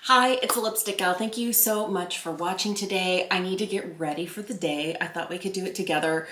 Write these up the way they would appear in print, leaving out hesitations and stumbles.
Hi, it's a lipstick gal. Thank you so much for watching today. I need to get ready for the day. I thought we could do it together.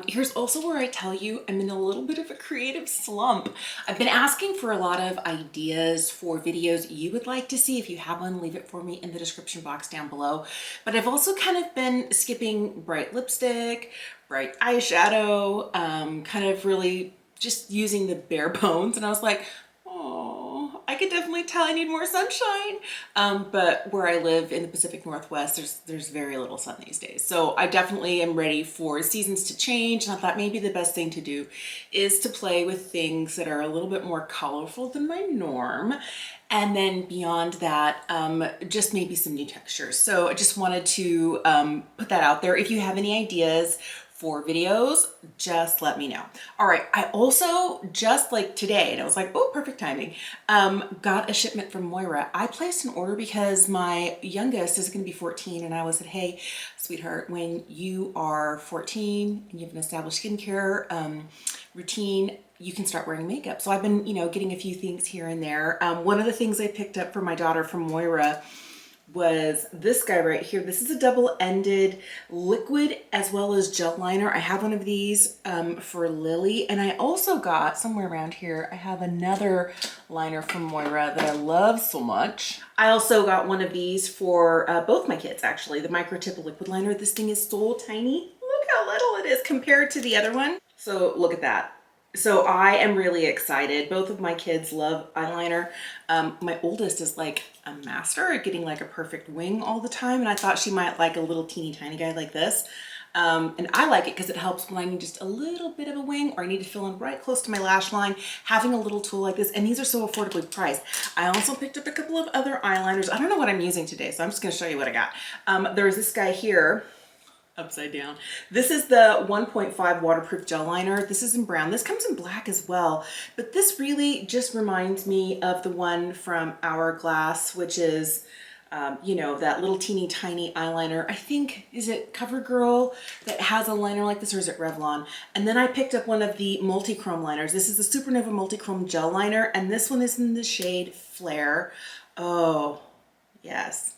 Here's also where I tell you I'm in a little bit of a creative slump. I've been asking for a lot of ideas for videos you would like to see. If you have one, leave it for me in the description box down below. But I've also kind of been skipping bright lipstick, bright eyeshadow, kind of really just using the bare bones. And I was like, oh, I could definitely tell I need more sunshine. But where I live in the Pacific Northwest, there's very little sun these days. So I definitely am ready for seasons to change. And I thought maybe the best thing to do is to play with things that are a little bit more colorful than my norm. And then beyond that, just maybe some new textures. So I just wanted to put that out there. If you have any ideas for videos, just let me know. All right, I also just like today, and I was like, oh, perfect timing, got a shipment from Moira. I placed an order because my youngest is gonna be 14, and I was said, hey, sweetheart, when you are 14 and you have an established skincare routine, you can start wearing makeup. So I've been, getting a few things here and there. One of the things I picked up for my daughter from Moira was this guy right here. This is a double-ended liquid as well as gel liner. I have one of these for Lily, and I also got somewhere around here, I have another liner from Moira that I love so much. I also got one of these for both my kids, actually, the micro tip liquid liner. This thing is so tiny. Look how little it is compared to the other one. So look at that. So I am really excited. Both of my kids love eyeliner. My oldest is like a master at getting like a perfect wing all the time. And I thought she might like a little teeny tiny guy like this. And I like it because it helps when I need just a little bit of a wing or I need to fill in right close to my lash line, having a little tool like this. And these are so affordably priced. I also picked up a couple of other eyeliners. I don't know what I'm using today, so I'm just gonna show you what I got. There's this guy here, upside down. This is the 1.5 waterproof gel liner. This is in brown. This comes in black as well, but this really just reminds me of the one from Hourglass, which is, that little teeny tiny eyeliner. I think, is it CoverGirl that has a liner like this, or is it Revlon? And then I picked up one of the multi-chrome liners. This is the Supernova multi-chrome gel liner, and this one is in the shade Flare. Oh, yes.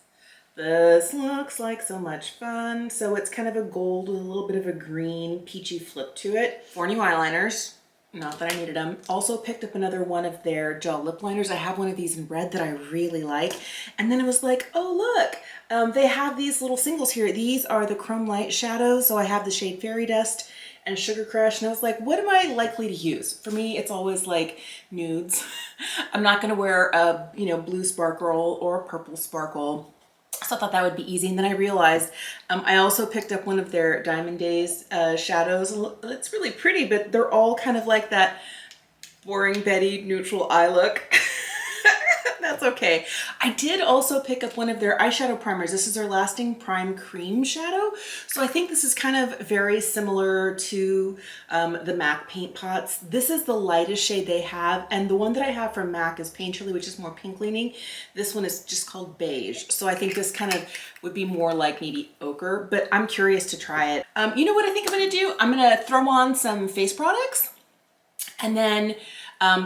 This looks like so much fun. So it's kind of a gold with a little bit of a green peachy flip to it. 4 new eyeliners. Not that I needed them. Also picked up another one of their gel lip liners. I have one of these in red that I really like. And then it was like, oh look, they have these little singles here. These are the Chrome Light shadows. So I have the shade Fairy Dust and Sugar Crush. And I was like, what am I likely to use? For me, it's always like nudes. I'm not gonna wear a blue sparkle or a purple sparkle. So I thought that would be easy. And then I realized I also picked up one of their Diamond Days shadows. It's really pretty, but they're all kind of like that boring Betty neutral eye look. That's okay. I did also pick up one of their eyeshadow primers. This is their Lasting Prime Cream Shadow. So I think this is kind of very similar to the MAC paint pots. This is the lightest shade they have. And the one that I have from MAC is Painterly, which is more pink leaning. This one is just called Beige. So I think this kind of would be more like maybe ochre, but I'm curious to try it. You know what I think I'm gonna do? I'm gonna throw on some face products, and then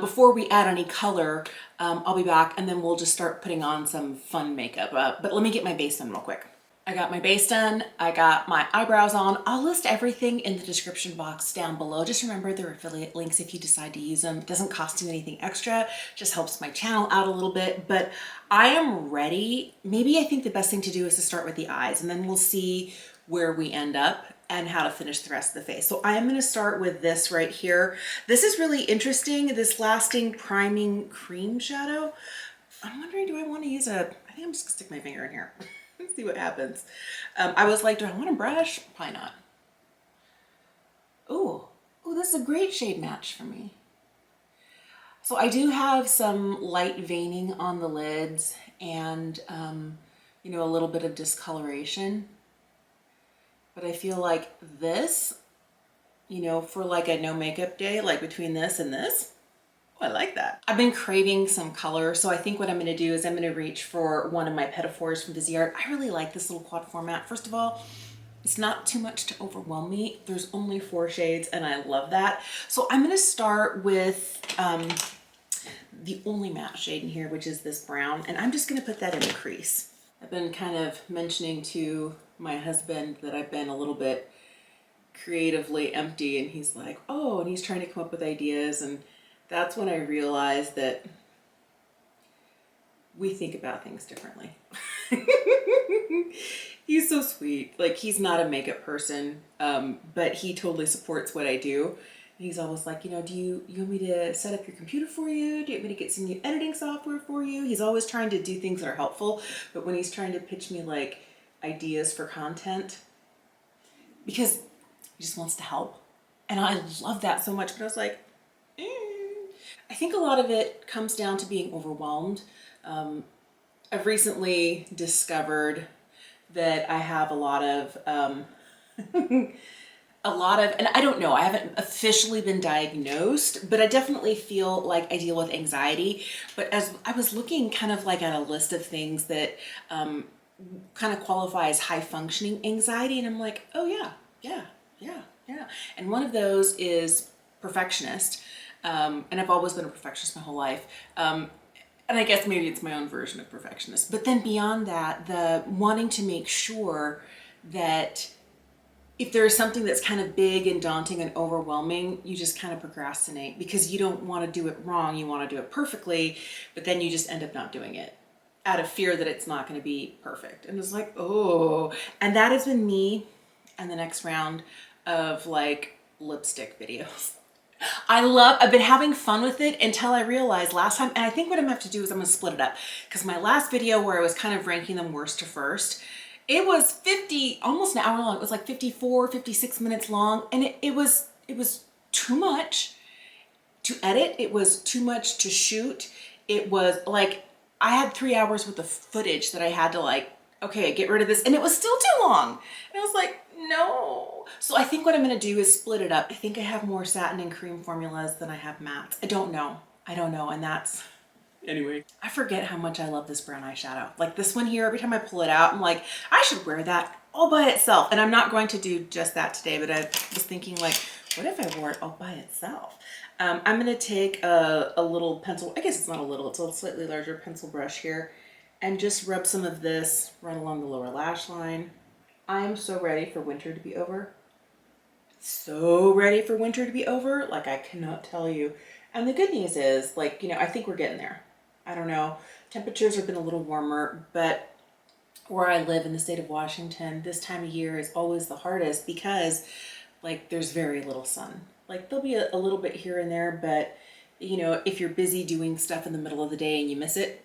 before we add any color, I'll be back and then we'll just start putting on some fun makeup. But let me get my base done real quick. I got my base done. I got my eyebrows on. I'll list everything in the description box down below. Just remember they're affiliate links if you decide to use them. It doesn't cost you anything extra. Just helps my channel out a little bit. But I am ready. Maybe I think the best thing to do is to start with the eyes, and then we'll see where we end up and how to finish the rest of the face. So I am gonna start with this right here. This is really interesting, this Lasting Priming Cream Shadow. I'm wondering, do I wanna use I think I'm just gonna stick my finger in here. Let's see what happens. I was like, do I want a brush? Probably not. Oh, this is a great shade match for me. So I do have some light veining on the lids and, a little bit of discoloration. But I feel like this, for like a no makeup day, like between this and this, oh, I like that. I've been craving some color, so I think what I'm gonna do is I'm gonna reach for one of my Petits from Viseart. I really like this little quad format. First of all, it's not too much to overwhelm me. There's only 4 shades and I love that. So I'm gonna start with the only matte shade in here, which is this brown, and I'm just gonna put that in the crease. I've been kind of mentioning to my husband that I've been a little bit creatively empty, and he's like, oh, and he's trying to come up with ideas, and that's when I realized that we think about things differently. He's so sweet. Like, he's not a makeup person, but he totally supports what I do. And he's always like, you know, do you want me to set up your computer for you? Do you want me to get some new editing software for you? He's always trying to do things that are helpful, but when he's trying to pitch me like ideas for content, because he just wants to help. And I love that so much, but I was like, I think a lot of it comes down to being overwhelmed. I've recently discovered that I have a lot of, and I don't know, I haven't officially been diagnosed, but I definitely feel like I deal with anxiety. But as I was looking kind of like at a list of things that kind of qualify as high functioning anxiety, and I'm like, oh yeah. And one of those is perfectionist. And I've always been a perfectionist my whole life. And I guess maybe it's my own version of perfectionist. But then beyond that, the wanting to make sure that if there is something that's kind of big and daunting and overwhelming, you just kind of procrastinate because you don't want to do it wrong. You want to do it perfectly, but then you just end up not doing it out of fear that it's not going to be perfect. And it's like, oh, and that has been me and the next round of like lipstick videos. I've been having fun with it until I realized last time, and I think what I'm gonna have to do is I'm gonna split it up, because my last video where I was kind of ranking them worst to first, it was almost an hour long. It was like 54, 56 minutes long, and it was too much to edit. It was too much to shoot. It was like, I had 3 hours worth of footage that I had to like, okay, get rid of this, and it was still too long. And I was like, no. So I think what I'm gonna do is split it up. I think I have more satin and cream formulas than I have mattes. I don't know, and that's, anyway. I forget how much I love this brown eyeshadow. Like this one here, every time I pull it out, I'm like, I should wear that all by itself. And I'm not going to do just that today, but I was thinking like, what if I wore it all by itself? I'm gonna take a little pencil, I guess it's not a little, it's a slightly larger pencil brush here, and just rub some of this right along the lower lash line. I'm so ready for winter to be over. So ready for winter to be over, like I cannot tell you. And the good news is, like, you know, I think we're getting there. I don't know, temperatures have been a little warmer, but where I live in the state of Washington, this time of year is always the hardest because like there's very little sun. Like there'll be a little bit here and there, but you know, if you're busy doing stuff in the middle of the day and you miss it,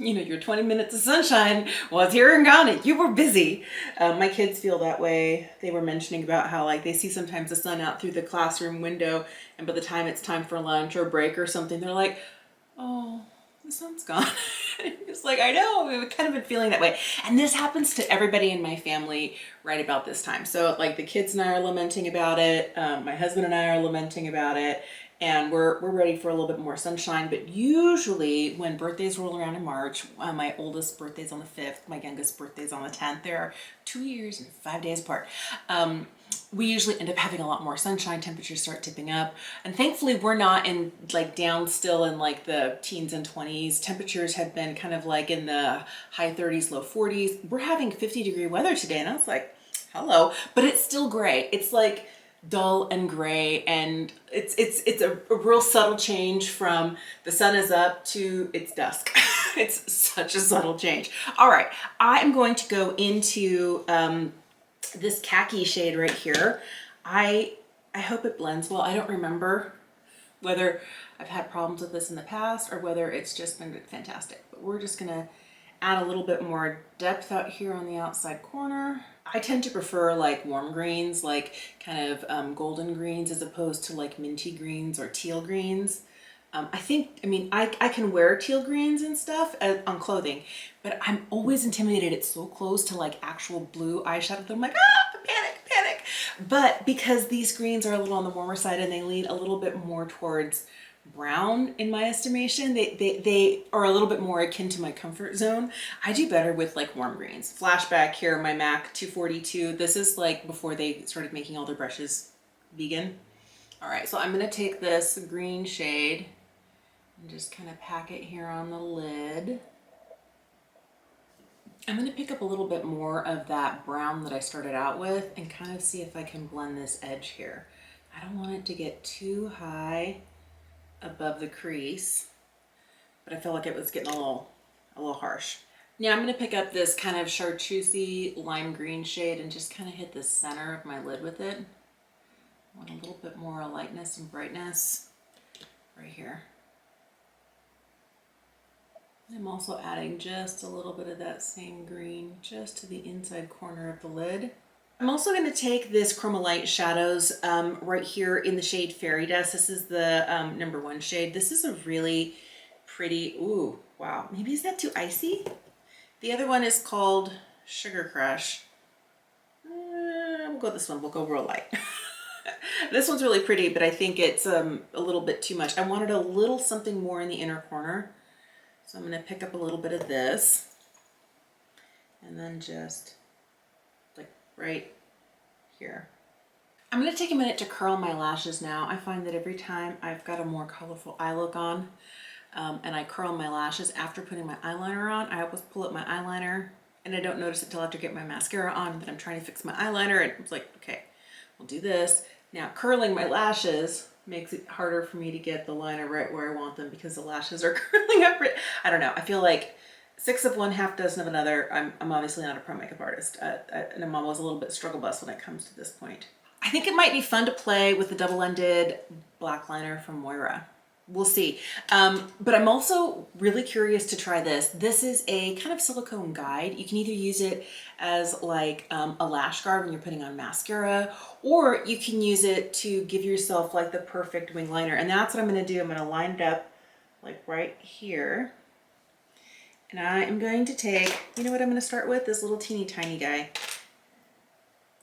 you know, your 20 minutes of sunshine was here and gone and you were busy. My kids feel that way. They were mentioning about how like they see sometimes the sun out through the classroom window, and by the time it's time for lunch or break or something, they're like, oh, the sun's gone. It's like, I know, we've kind of been feeling that way. And this happens to everybody in my family right about this time. So like the kids and I are lamenting about it. My husband and I are lamenting about it. And we're ready for a little bit more sunshine. But usually when birthdays roll around in March, my oldest birthday's on the 5th, my youngest birthday's on the 10th. They are 2 years and 5 days apart. We usually end up having a lot more sunshine, temperatures start tipping up. And thankfully we're not in like down still in like the teens and 20s. Temperatures have been kind of like in the high 30s, low 40s. We're having 50-degree weather today. And I was like, hello, but it's still gray. It's like dull and gray, and it's a real subtle change from the sun is up to it's dusk. It's such a subtle change. All right, I am going to go into this khaki shade right here. I hope it blends well. I don't remember whether I've had problems with this in the past or whether it's just been fantastic, but we're just gonna add a little bit more depth out here on the outside corner. I tend to prefer like warm greens, like kind of golden greens, as opposed to like minty greens or teal greens. I can wear teal greens and stuff on clothing, but I'm always intimidated. It's so close to like actual blue eyeshadow that I'm like, ah, panic. But because these greens are a little on the warmer side and they lean a little bit more towards brown in my estimation, they are a little bit more akin to my comfort zone. I do better with like warm greens. Flashback here, my MAC 242. This is like before they started making all their brushes vegan. All right, so I'm gonna take this green shade And just kind of pack it here on the lid. I'm going to pick up a little bit more of that brown that I started out with and kind of see if I can blend this edge here. I don't want it to get too high above the crease, but I feel like it was getting a little harsh. Now I'm going to pick up this kind of chartreusey lime green shade and just kind of hit the center of my lid with it. I want a little bit more lightness and brightness right here. I'm also adding just a little bit of that same green just to the inside corner of the lid. I'm also going to take this Chroma Light Shadows right here in the shade Fairy Dust. This is the number 1 shade. This is a really pretty, ooh, wow. Maybe is that too icy? The other one is called Sugar Crush. We'll go this one, we'll go real light. This one's really pretty, but I think it's a little bit too much. I wanted a little something more in the inner corner. So I'm going to pick up a little bit of this and then just like right here. I'm going to take a minute to curl my lashes now. I find that every time I've got a more colorful eye look on and I curl my lashes after putting my eyeliner on, I always pull up my eyeliner and I don't notice it till after I get my mascara on, but I'm trying to fix my eyeliner and it's like, okay, we'll do this. Now curling my lashes makes it harder for me to get the liner right where I want them because the lashes are curling up. I don't know. I feel like 6 of one, half dozen of another. I'm obviously not a pro makeup artist, and I'm always a little bit struggle bus when it comes to this point. I think it might be fun to play with the double-ended black liner from Moira. We'll see. But I'm also really curious to try this. This is a kind of silicone guide. You can either use it as like a lash guard when you're putting on mascara, or you can use it to give yourself like the perfect wing liner. And that's what I'm going to do. I'm going to line it up like right here. And I am going to take, you know what I'm going to start with? This little teeny tiny guy.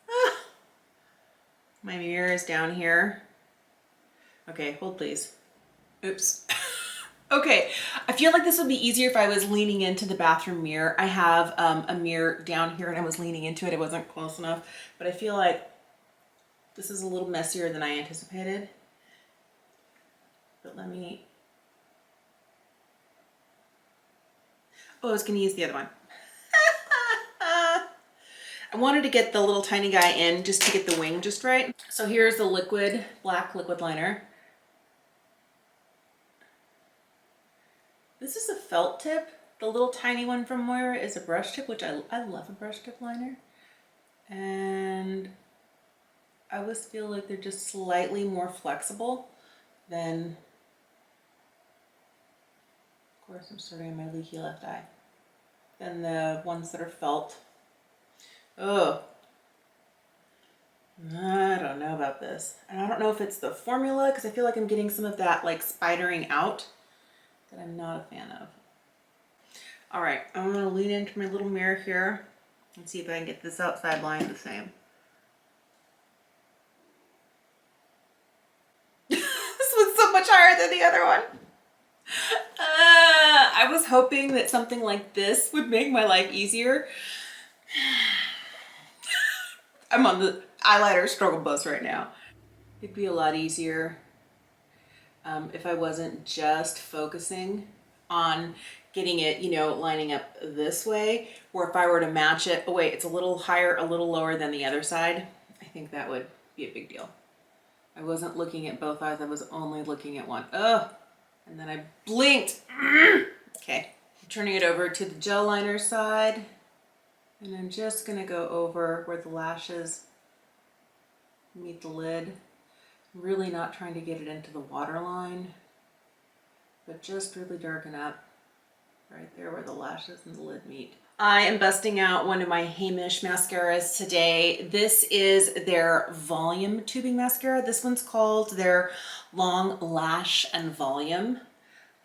Ah, my mirror is down here. Okay, hold please. Oops. Okay, I feel like this would be easier if I was leaning into the bathroom mirror. I have a mirror down here and I was leaning into it. It wasn't close enough, but I feel like this is a little messier than I anticipated. But let me, oh, I was gonna use the other one. I wanted to get the little tiny guy in just to get the wing just right. So here's the black liquid liner. This is a felt tip. The little tiny one from Moira is a brush tip, which I love a brush tip liner. And I always feel like they're just slightly more flexible than, of course I'm starting on my leaky left eye, than the ones that are felt. Oh, I don't know about this. And I don't know if it's the formula, because I feel like I'm getting some of that like spidering out that I'm not a fan of. All right, I'm gonna lean into my little mirror here and see if I can get this outside line the same. This one's so much higher than the other one. I was hoping that something like this would make my life easier. I'm on the eyeliner struggle bus right now. It'd be a lot easier if I wasn't just focusing on getting it, you know, lining up this way, or if I were to match it, oh wait, it's a little higher, a little lower than the other side. I think that would be a big deal. I wasn't looking at both eyes, I was only looking at one. Ugh, and then I blinked. Okay, I'm turning it over to the gel liner side, and I'm just gonna go over where the lashes meet the lid. I'm really not trying to get it into the waterline, but just really darken up right there where the lashes and the lid meet. I am busting out one of my Hamish mascaras today. This is their volume tubing mascara. This one's called their Long Lash and Volume.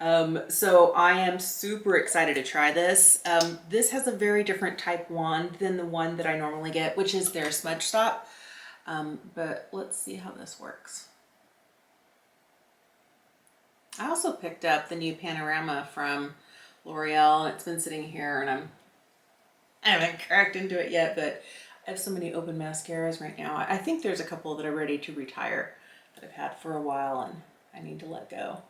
So I am super excited to try this. This has a very different type wand than the one that I normally get, which is their Smudge Stop. But let's see how this works. I also picked up the new Panorama from L'Oreal, and it's been sitting here, and I haven't cracked into it yet, but I have so many open mascaras right now. I think there's a couple that are ready to retire that I've had for a while and I need to let go.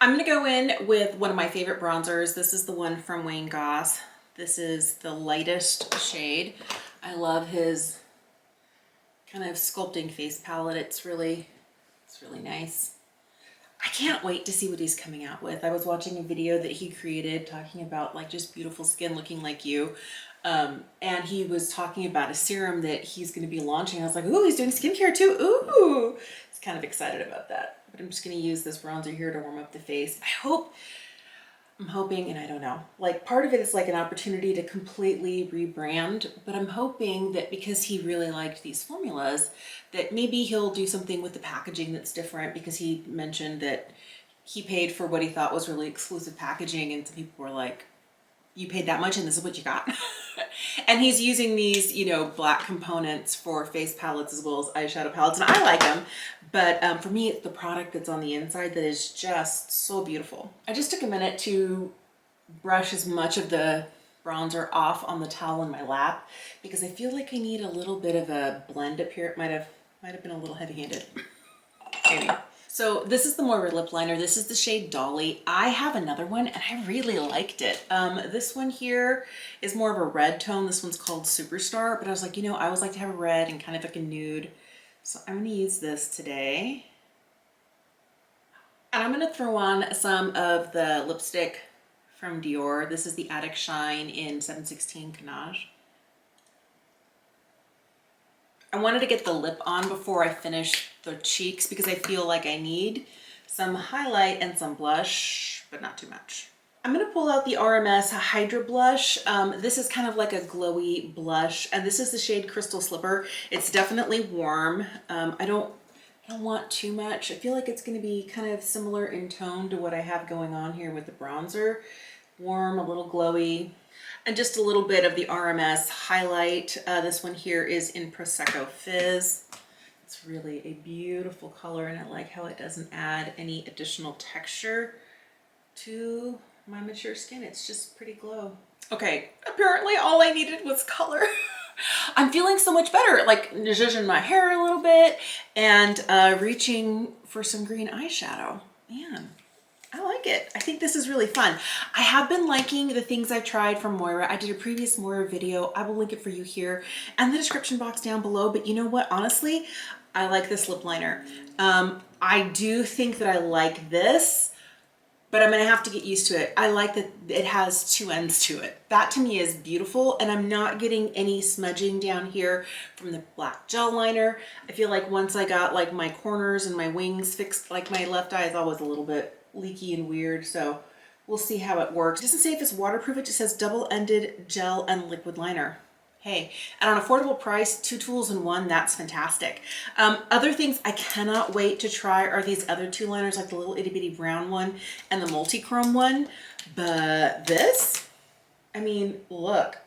I'm gonna go in with one of my favorite bronzers. This is the one from Wayne Goss. This is the lightest shade. I love his kind of sculpting face palette. It's really nice. I can't wait to see what he's coming out with. I was watching a video that he created talking about like just beautiful skin looking like you. And he was talking about a serum that he's going to be launching. I was like, ooh, he's doing skincare too. Ooh, I was kind of excited about that. But I'm just going to use this bronzer here to warm up the face. I'm hoping, and I don't know, like part of it is like an opportunity to completely rebrand, but I'm hoping that because he really liked these formulas, that maybe he'll do something with the packaging that's different, because he mentioned that he paid for what he thought was really exclusive packaging, and some people were like, you paid that much and this is what you got. And he's using these, you know, black components for face palettes as well as eyeshadow palettes, and I like them, but for me, it's the product that's on the inside that is just so beautiful. I just took a minute to brush as much of the bronzer off on the towel in my lap because I feel like I need a little bit of a blend up here. It might have been a little heavy-handed. Maybe. So this is the Moira lip liner. This is the shade Dolly. I have another one and I really liked it. This one here is more of a red tone. This one's called Superstar, but I was like, you know, I always like to have a red and kind of like a nude. So I'm gonna use this today. And I'm gonna throw on some of the lipstick from Dior. This is the Addict Shine in 716 Canage. I wanted to get the lip on before I finish the cheeks because I feel like I need some highlight and some blush, but not too much. I'm gonna pull out the RMS Hydra Blush. This is kind of like a glowy blush, and this is the shade Crystal Slipper. It's definitely warm. I don't want too much. I feel like it's gonna be kind of similar in tone to what I have going on here with the bronzer. Warm, a little glowy. And just a little bit of the RMS highlight. This one here is in Prosecco Fizz. It's really a beautiful color, and I like how it doesn't add any additional texture to my mature skin. It's just pretty glow. Okay, apparently all I needed was color. I'm feeling so much better, like zhuzhing my hair a little bit and reaching for some green eyeshadow. Man, I like it. I think this is really fun. I have been liking the things I've tried from Moira. I did a previous Moira video. I will link it for you here and the description box down below. But you know what? Honestly, I like this lip liner. I do think that I like this, but I'm gonna have to get used to it. I like that it has two ends to it. That to me is beautiful, and I'm not getting any smudging down here from the black gel liner. I feel like once I got like my corners and my wings fixed, like my left eye is always a little bit leaky and weird, so we'll see how it works. It doesn't say if it's waterproof, it just says double-ended gel and liquid liner. Hey, at an affordable price, 2 tools in one, that's fantastic. Other things I cannot wait to try are these other 2 liners, like the little itty bitty brown one and the multi-chrome one. But this, I mean, look.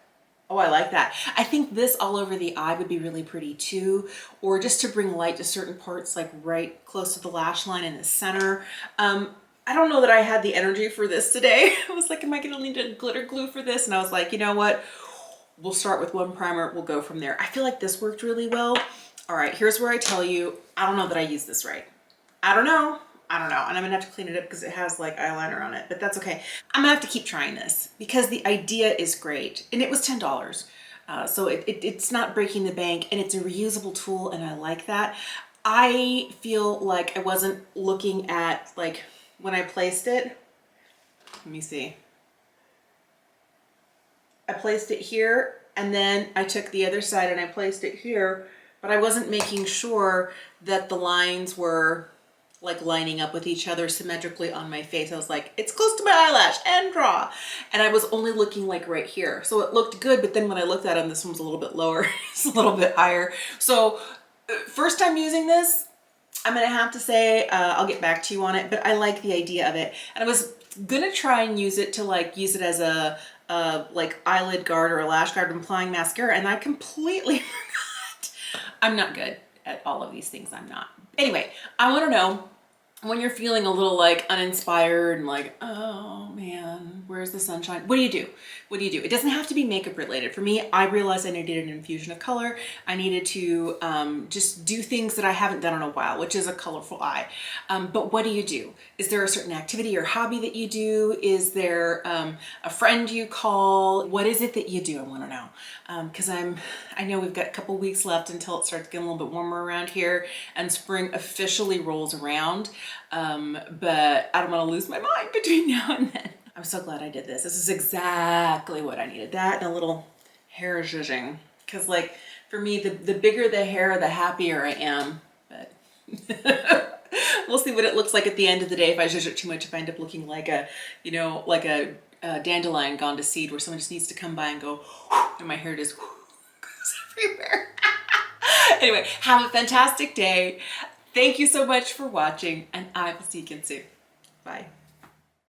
Oh, I like that. I think this all over the eye would be really pretty too, or just to bring light to certain parts, like right close to the lash line in the center. I don't know that I had the energy for this today. I was like, am I gonna need a glitter glue for this? And I was like, you know what? We'll start with one primer, we'll go from there. I feel like this worked really well. All right, here's where I tell you, I don't know that I used this right. I don't know, and I'm gonna have to clean it up because it has like eyeliner on it, but that's okay. I'm gonna have to keep trying this because the idea is great, and it was $10. So it's not breaking the bank, and it's a reusable tool, and I like that. I feel like I wasn't looking at, like, when I placed it, let me see. I placed it here, and then I took the other side and I placed it here, but I wasn't making sure that the lines were like lining up with each other symmetrically on my face. I was like, it's close to my eyelash, and draw. And I was only looking like right here. So it looked good, but then when I looked at them, this one was a little bit lower. It's a little bit higher. So first time using this, I'm gonna have to say, I'll get back to you on it, but I like the idea of it. And I was gonna try and use it to like, use it as a like eyelid guard or a lash guard when applying mascara, and I completely forgot. I'm not good at all of these things, I'm not. Anyway, I wanna know, when you're feeling a little like uninspired and like, oh man, where's the sunshine? What do you do? What do you do? It doesn't have to be makeup related. For me, I realized I needed an infusion of color. I needed to just do things that I haven't done in a while, which is a colorful eye. But what do you do? Is there a certain activity or hobby that you do? Is there a friend you call? What is it that you do? I want to know. Because I know we've got a couple weeks left until it starts getting a little bit warmer around here and spring officially rolls around. But I don't want to lose my mind between now and then. I'm so glad I did this. This is exactly what I needed. That and a little hair zhuzhing. Because like for me, the bigger the hair, the happier I am. But we'll see what it looks like at the end of the day. If I zhuzh it too much, if I end up looking like a, you know, like a dandelion gone to seed where someone just needs to come by and go, and my hair just goes everywhere. Anyway, have a fantastic day. Thank you so much for watching, and I will see you again soon. Bye.